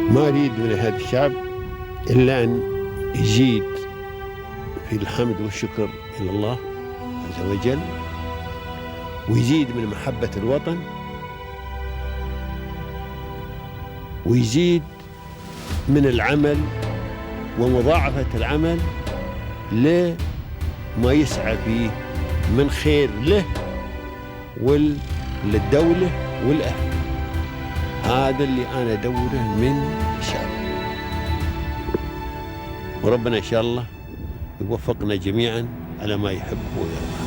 ما أريد من هذا الشعب إلا أن يزيد في الحمد والشكر إلى الله عز وجل، ويزيد من محبة الوطن، ويزيد من العمل ومضاعفة العمل لما يسعى فيه من خير له وللدولة والأهل. هذا اللي أنا أدوره من الشعب، وربنا إن شاء الله يوفقنا جميعا على ما يحب ويرضى.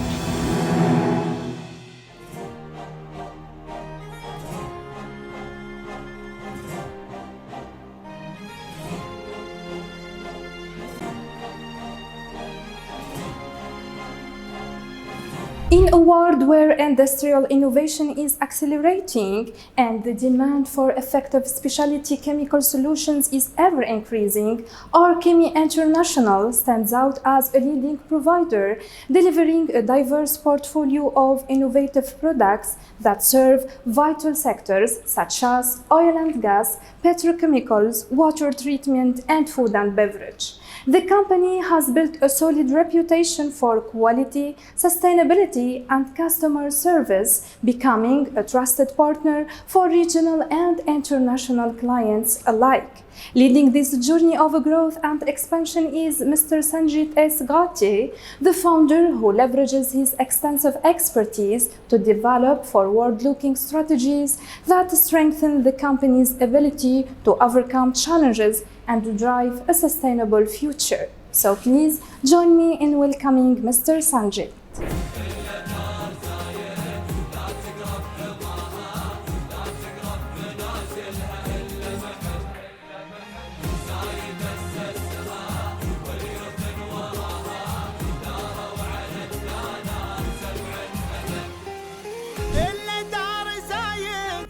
In a world where industrial innovation is accelerating and the demand for effective specialty chemical solutions is ever increasing, RCHEMIE International stands out as a leading provider, delivering a diverse portfolio of innovative products that serve vital sectors such as oil and gas, petrochemicals, water treatment, and food and beverage. The company has built a solid reputation for quality, sustainability, and customer service, becoming a trusted partner for regional and international clients alike. Leading this journey of growth and expansion is Mr. Sanjit Ghate, the founder who leverages his extensive expertise to develop forward-looking strategies that strengthen the company's ability to overcome challenges and to drive a sustainable future. So please join me in welcoming Mr. Sanjit.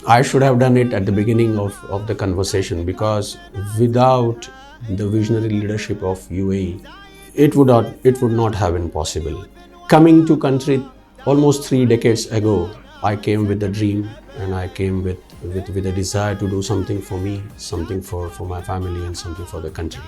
I should have done it at the beginning of the conversation, because without the visionary leadership of UAE, it would not have been possible. Coming to country almost 3 decades ago, I came with a dream, and I came with a desire to do something for me, something for my family, and something for the country.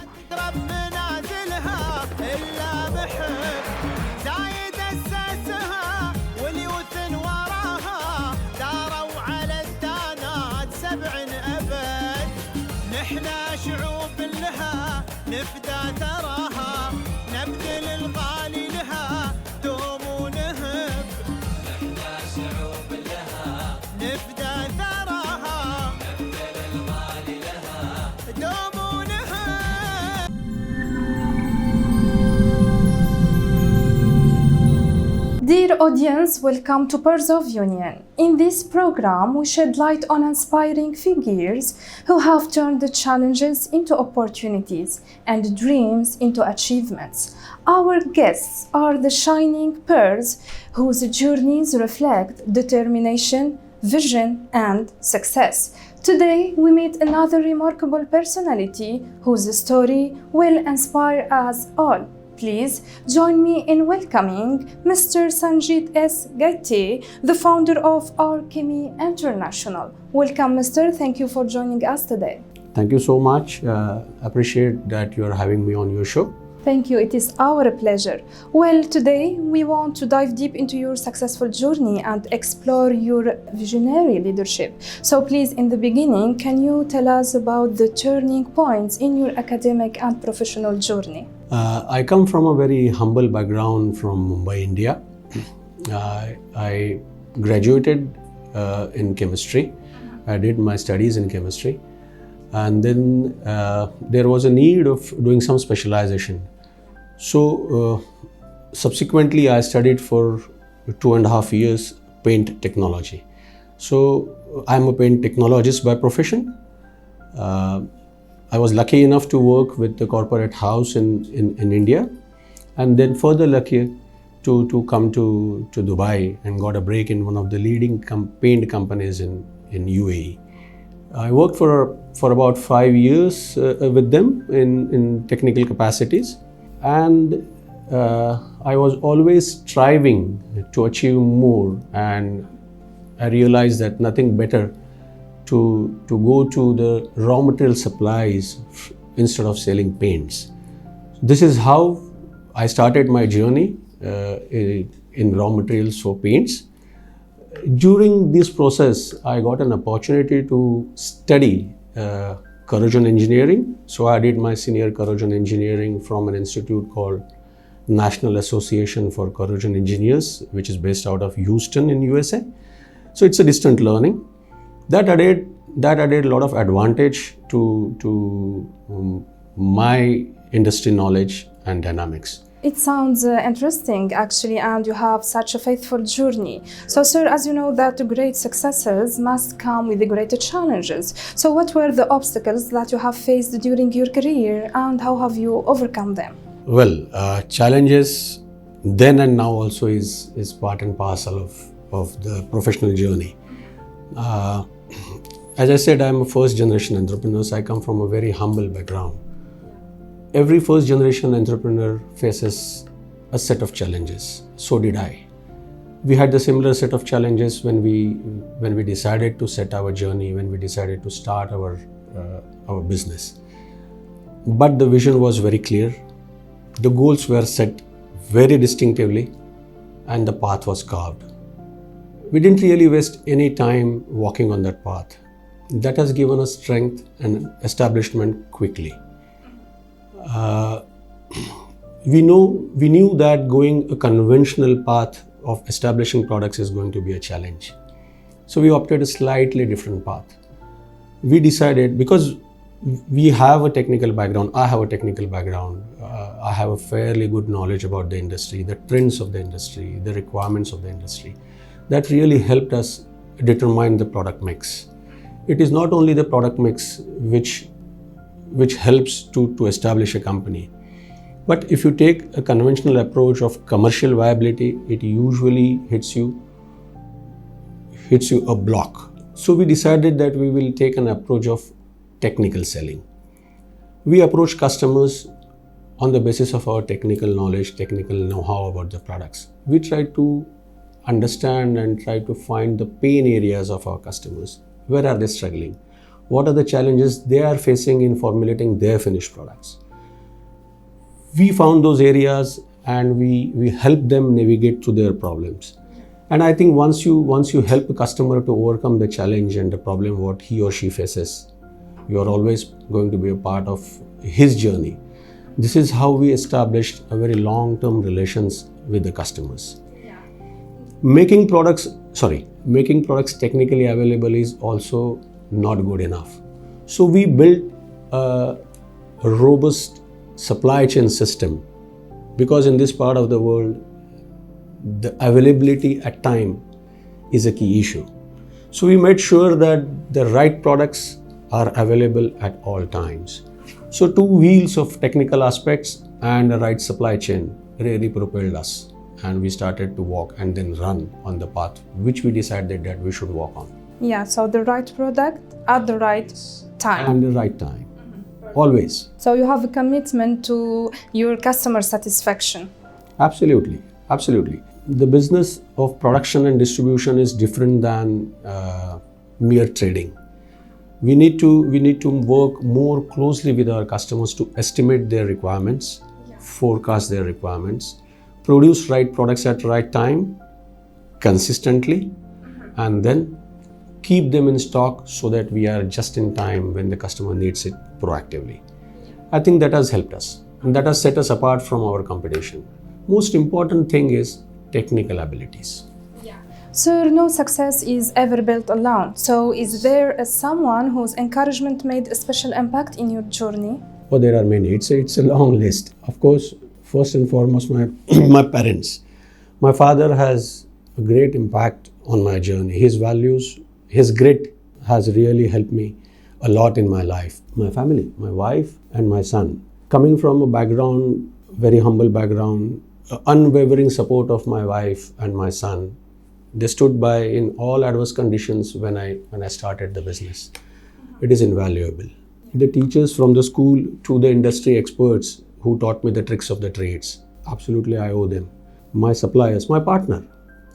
Dear audience, welcome to Pearls of Union. In this program, we shed light on inspiring figures who have turned the challenges into opportunities and dreams into achievements. Our guests are the shining pearls whose journeys reflect determination, vision, and success. Today, we meet another remarkable personality whose story will inspire us all. Please join me in welcoming Mr. Sanjit Ghate, the founder of RCHEMIE International. Welcome, Mr. Thank you for joining us today. Thank you so much. Appreciate that you are having me on your show. Thank you. It is our pleasure. Well, today we want to dive deep into your successful journey and explore your visionary leadership. So please, in the beginning, can you tell us about the turning points in your academic and professional journey? I come from a very humble background from Mumbai, India. I graduated in chemistry. I did my studies in chemistry. And then there was a need of doing some specialization. So subsequently, I studied for 2.5 years paint technology. So I'm a paint technologist by profession. I was lucky enough to work with the corporate house in India, and then further lucky to come to Dubai and got a break in one of the leading paint companies in UAE. I worked for about 5 years with them in technical capacities, and I was always striving to achieve more, and I realized that nothing better to go to the raw material supplies instead of selling paints. This is how I started my journey in raw materials for paints. During this process, I got an opportunity to study corrosion engineering. So I did my senior corrosion engineering from an institute called National Association for Corrosion Engineers, which is based out of Houston in USA. So it's a distant learning. That added a lot of advantage to my industry knowledge and dynamics. It sounds interesting actually, and you have such a faithful journey. So sir, as you know that great successes must come with the great challenges. So what were the obstacles that you have faced during your career and how have you overcome them? Well, challenges then and now also is part and parcel of the professional journey. As I said, I'm a first generation entrepreneur, so I come from a very humble background. Every first generation entrepreneur faces a set of challenges. So did I. We had the similar set of challenges when we decided to set our journey, when we decided to start our business. But the vision was very clear. The goals were set very distinctively and the path was carved. We didn't really waste any time walking on that path. That has given us strength and establishment quickly. We knew that going a conventional path of establishing products is going to be a challenge. So we opted a slightly different path. We decided, because we have a technical background, I have a technical background, I have a fairly good knowledge about the industry, the trends of the industry, the requirements of the industry. That really helped us determine the product mix. It is not only the product mix which helps to establish a company. But if you take a conventional approach of commercial viability, it usually hits you a block. So we decided that we will take an approach of technical selling. We approach customers on the basis of our technical knowledge, technical know-how about the products. We try to understand and try to find the pain areas of our customers. Where are they struggling? What are the challenges they are facing in formulating their finished products? We found those areas and we help them navigate through their problems. And I think once you help a customer to overcome the challenge and the problem what he or she faces, you are always going to be a part of his journey. This is how we established a very long-term relations with the customers. Making products technically available is also not good enough. So we built a robust supply chain system, because in this part of the world, the availability at time is a key issue. So we made sure that the right products are available at all times. So two wheels of technical aspects and the right supply chain really propelled us, and we started to walk and then run on the path which we decided that we should walk on. Yeah, so the right product at the right time. And the right time, always. So you have a commitment to your customer satisfaction. Absolutely. The business of production and distribution is different than mere trading. We need to work more closely with our customers to estimate their requirements, forecast their requirements, produce right products at the right time, consistently, and then keep them in stock so that we are just in time when the customer needs it proactively. I think that has helped us and that has set us apart from our competition. Most important thing is technical abilities. Sir, no success is ever built alone. So is there someone whose encouragement made a special impact in your journey? Oh, there are many. It's a long list. Of course, first and foremost, my parents. My father has a great impact on my journey. His values, his grit has really helped me a lot in my life. My family, my wife and my son. Coming from a background, very humble background, unwavering support of my wife and my son. They stood by in all adverse conditions when I started the business. It is invaluable. The teachers from the school to the industry experts who taught me the tricks of the trades. Absolutely, I owe them. My suppliers, my partner.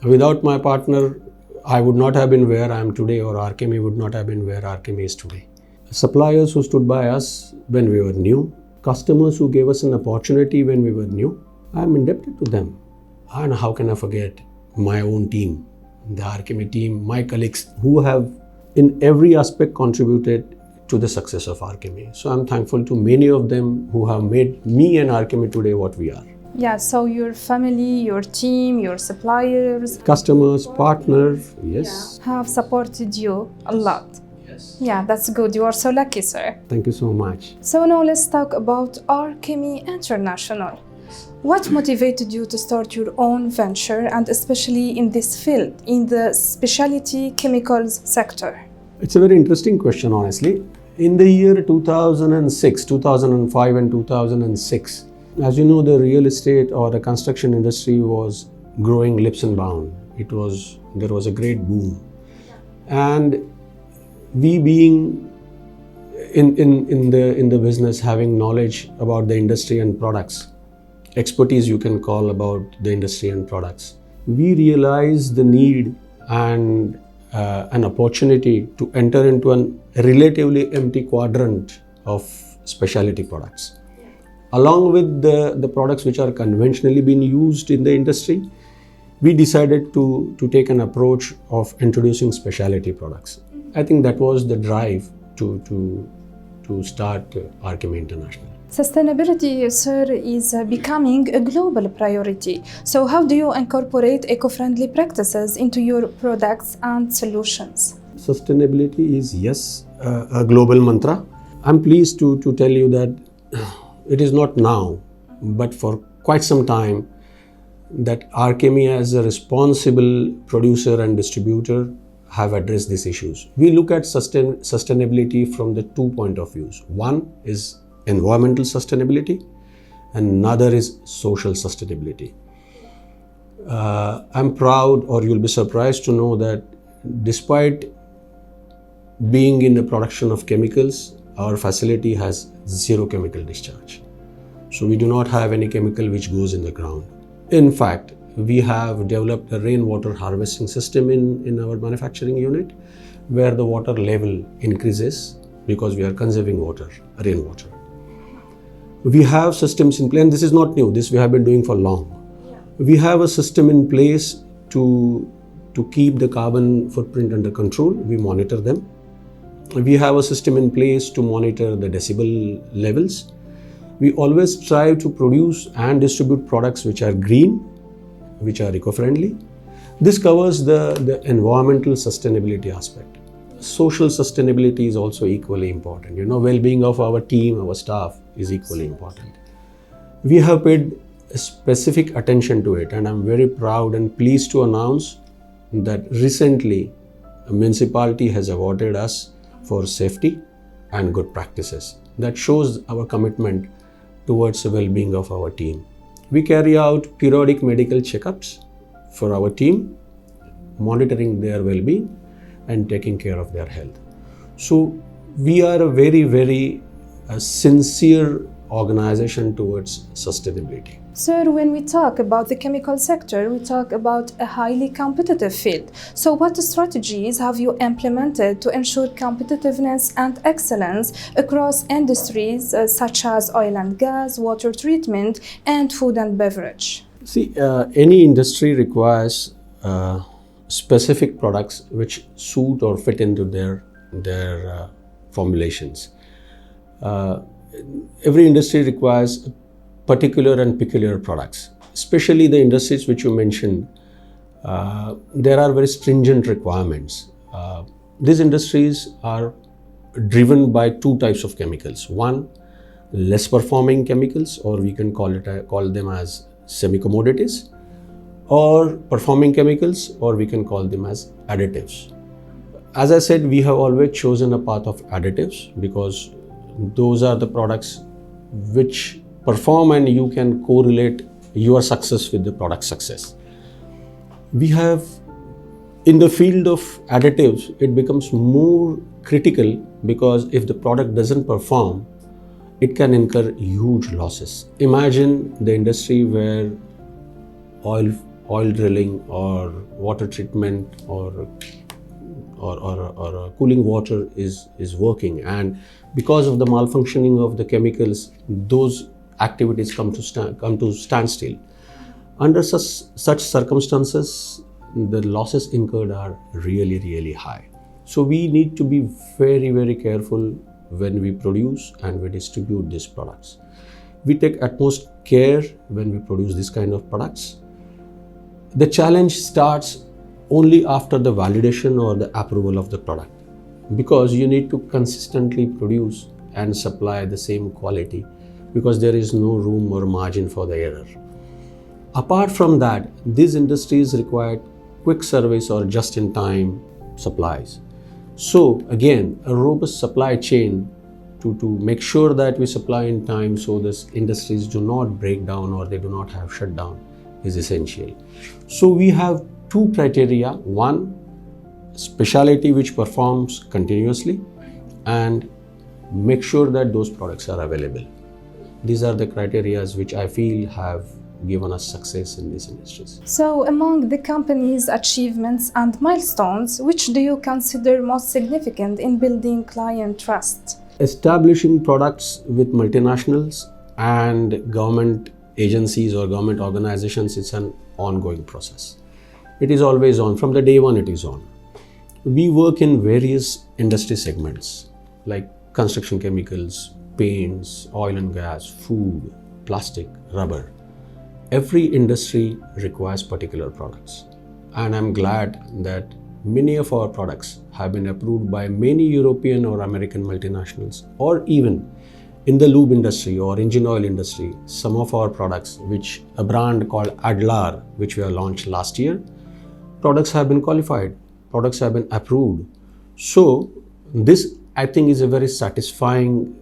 Without my partner, I would not have been where I am today, or RCHEMIE would not have been where RCHEMIE is today. Suppliers who stood by us when we were new, customers who gave us an opportunity when we were new, I am indebted to them. And how can I forget my own team, the RCHEMIE team, my colleagues who have in every aspect contributed to the success of RCHEMIE. So I'm thankful to many of them who have made me and RCHEMIE today what we are. Yeah, so your family, your team, your suppliers, Customers, partners, yes. have supported you a lot. Yes. Yeah, that's good. You are so lucky, sir. Thank you so much. So now let's talk about RCHEMIE International. What motivated you to start your own venture, and especially in this field, in the specialty chemicals sector? It's a very interesting question, honestly. In the year 2006, 2005 and 2006, as you know, the real estate or the construction industry was growing leaps and bounds. There was a great boom. And we being in the business, having knowledge about the industry and products, expertise you can call about the industry and products, we realized the need and an opportunity to enter into a relatively empty quadrant of specialty products. Along with the products which are conventionally being used in the industry, we decided to take an approach of introducing specialty products. I think that was the drive to start RCHEMIE International. Sustainability, sir, is becoming a global priority. So how do you incorporate eco-friendly practices into your products and solutions? Sustainability is, yes, a global mantra. I'm pleased to tell you that it is not now, but for quite some time, that RCHEMIE as a responsible producer and distributor have addressed these issues. We look at sustainability from the 2 points of view. One is environmental sustainability, and another is social sustainability. I'm proud, or you'll be surprised to know, that despite being in the production of chemicals, our facility has zero chemical discharge. So we do not have any chemical which goes in the ground. In fact, we have developed a rainwater harvesting system in our manufacturing unit, where the water level increases because we are conserving water, rainwater. We have systems in place, and this is not new, this we have been doing for long. We have a system in place to keep the carbon footprint under control. We monitor them. We have a system in place to monitor the decibel levels. We always strive to produce and distribute products which are green, which are eco-friendly. This covers the environmental sustainability aspect. Social sustainability is also equally important. Well-being of our team, our staff is equally important. We have paid specific attention to it, and I'm very proud and pleased to announce that recently a municipality has awarded us for safety and good practices. That shows our commitment towards the well-being of our team. We carry out periodic medical checkups for our team, monitoring their well-being and taking care of their health. So we are a very, very sincere organization towards sustainability. Sir, when we talk about the chemical sector, we talk about a highly competitive field. So what strategies have you implemented to ensure competitiveness and excellence across industries such as oil and gas, water treatment, and food and beverage? See, any industry requires specific products which suit or fit into their formulations. Every industry requires particular and peculiar products, especially the industries which you mentioned. There are very stringent requirements. These industries are driven by two types of chemicals. One, less performing chemicals, or we can call them as semi-commodities, or performing chemicals, or we can call them as additives. As I said, we have always chosen a path of additives because those are the products which perform and you can correlate your success with the product success. We have, in the field of additives, it becomes more critical because if the product doesn't perform, it can incur huge losses. Imagine the industry where oil oil drilling or water treatment or cooling water is working, and because of the malfunctioning of the chemicals, those activities come to standstill. Under such circumstances, the losses incurred are really high. So we need to be very careful when we produce and we distribute these products. We take utmost care when we produce this kind of products. The challenge starts only after the validation or the approval of the product, because you need to consistently produce and supply the same quality, because there is no room or margin for the error. Apart from that, these industries require quick service or just-in-time supplies. So again, a robust supply chain to make sure that we supply in time so these industries do not break down or they do not have shutdown is essential. So we have two criteria: one, specialty which performs continuously, and make sure that those products are available. These are the criteria which I feel have given us success in these industries. So, among the company's achievements and milestones, which do you consider most significant in building client trust? Establishing products with multinationals and government agencies or government organizations is an ongoing process. It is always on. From the day one, it is on. We work in various industry segments like construction chemicals, paints, oil and gas, food, plastic, rubber. Every industry requires particular products, and I'm glad that many of our products have been approved by many European or American multinationals, or even in the lube industry or engine oil industry. Some of our products, which a brand called Adlar, which we have launched last year, products have been qualified, products have been approved. So this, I think, is a very satisfying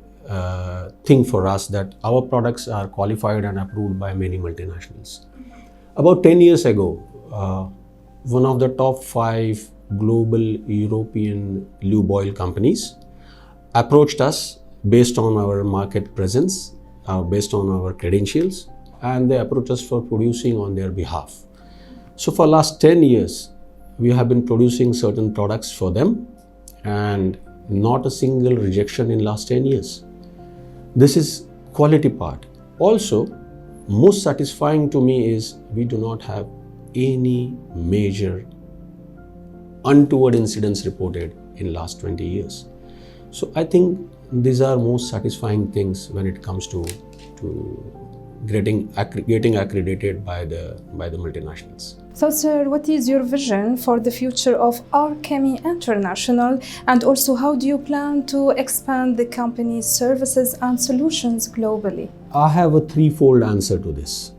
thing for us, that our products are qualified and approved by many multinationals. About 10 years ago, one of the top 5 global European lube oil companies approached us based on our market presence, based on our credentials, and they approached us for producing on their behalf. So for last 10 years, we have been producing certain products for them, and not a single rejection in last 10 years. This is quality part. Also, most satisfying to me is we do not have any major untoward incidents reported in last 20 years. So I think these are most satisfying things when it comes to getting accredited by the multinationals. So, sir, what is your vision for the future of RCHEMIE International, and also how do you plan to expand the company's services and solutions globally? I have a threefold answer to this.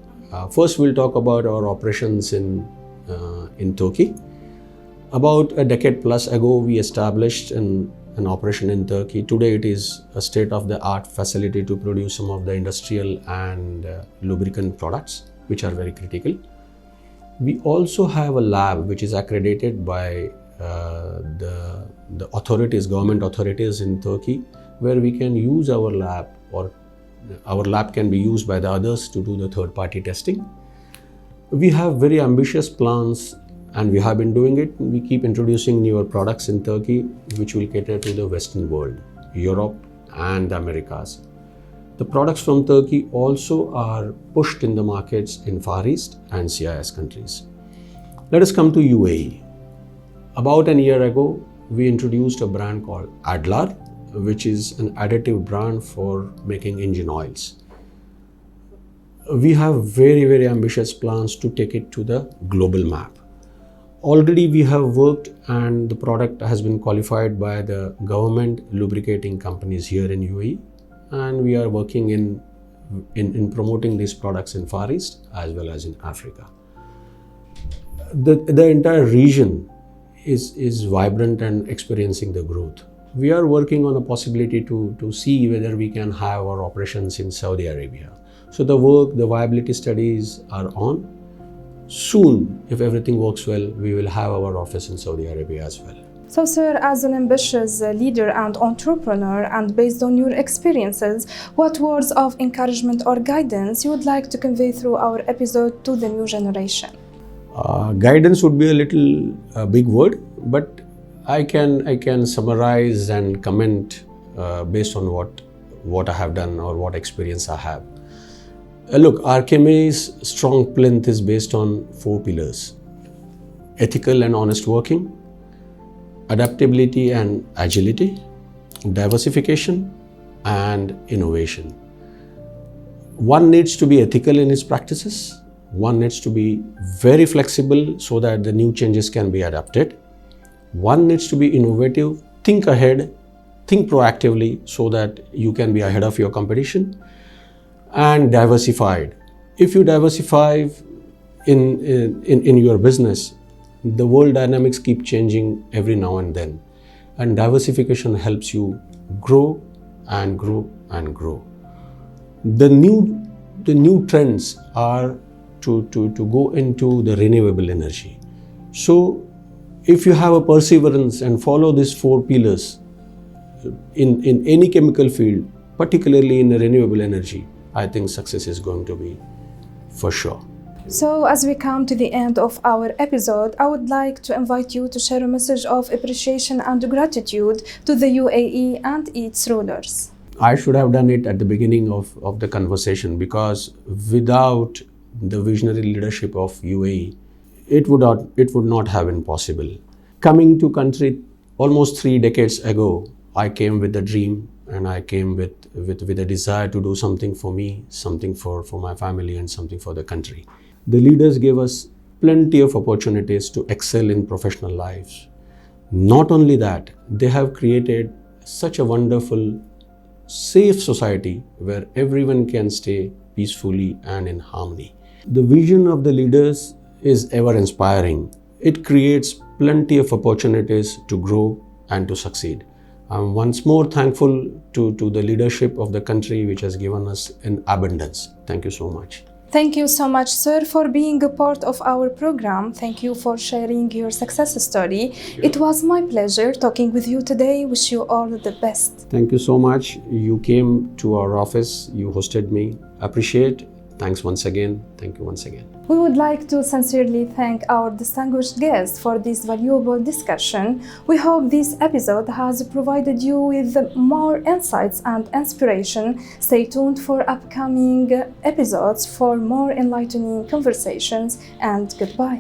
First, we'll talk about our operations in Turkey. About a decade plus ago, we established an operation in Turkey. Today, it is a state-of-the-art facility to produce some of the industrial and lubricant products, which are very critical. We also have a lab which is accredited by the authorities, government authorities in Turkey, where we can use our lab, or our lab can be used by the others to do the third-party testing. We have very ambitious plans, and we have been doing it. We keep introducing newer products in Turkey, which will cater to the Western world, Europe and the Americas. The products from Turkey also are pushed in the markets in Far East and CIS countries. Let us come to UAE. About a year ago, we introduced a brand called Adlar, which is an additive brand for making engine oils. We have very ambitious plans to take it to the global map. Already we have worked, and the product has been qualified by the government lubricating companies here in UAE, and we are working in promoting these products in Far East as well as in Africa. The entire region is vibrant and experiencing the growth. We are working on a possibility to see whether we can have our operations in Saudi Arabia. So the viability studies are on. Soon, if everything works well, we will have our office in Saudi Arabia as well. So, sir, as an ambitious leader and entrepreneur, and based on your experiences, what words of encouragement or guidance you would like to convey through our episode to the new generation? Guidance would be a little big word, but I can summarize and comment based on what I have done or what experience I have. Look, RCHEMIE's strong plinth is based on 4 pillars: ethical and honest working, adaptability and agility, diversification, and innovation. One needs to be ethical in its practices. One needs to be very flexible so that the new changes can be adapted. One needs to be innovative, think ahead, think proactively so that you can be ahead of your competition, and diversified. If you diversify in your business, the world dynamics keep changing every now and then, and diversification helps you grow and grow and grow. The new trends are to go into the renewable energy. So if you have a perseverance and follow these 4 pillars in any chemical field, particularly in the renewable energy, I think success is going to be for sure. So, as we come to the end of our episode, I would like to invite you to share a message of appreciation and gratitude to the UAE and its rulers. I should have done it at the beginning of the conversation, because without the visionary leadership of UAE, it would not have been possible. Coming to country almost 3 decades ago, I came with a dream, and I came with a desire to do something for me, something for my family, and something for the country. The leaders gave us plenty of opportunities to excel in professional lives. Not only that, they have created such a wonderful, safe society where everyone can stay peacefully and in harmony. The vision of the leaders is ever inspiring. It creates plenty of opportunities to grow and to succeed. I'm once more thankful to the leadership of the country, which has given us in abundance. Thank you so much. Thank you so much, sir, for being a part of our program. Thank you for sharing your success story. It was my pleasure talking with you today. Wish you all the best. Thank you so much. You came to our office. You hosted me. Appreciate. Thanks once again. Thank you once again. We would like to sincerely thank our distinguished guests for this valuable discussion. We hope this episode has provided you with more insights and inspiration. Stay tuned for upcoming episodes for more enlightening conversations, and goodbye.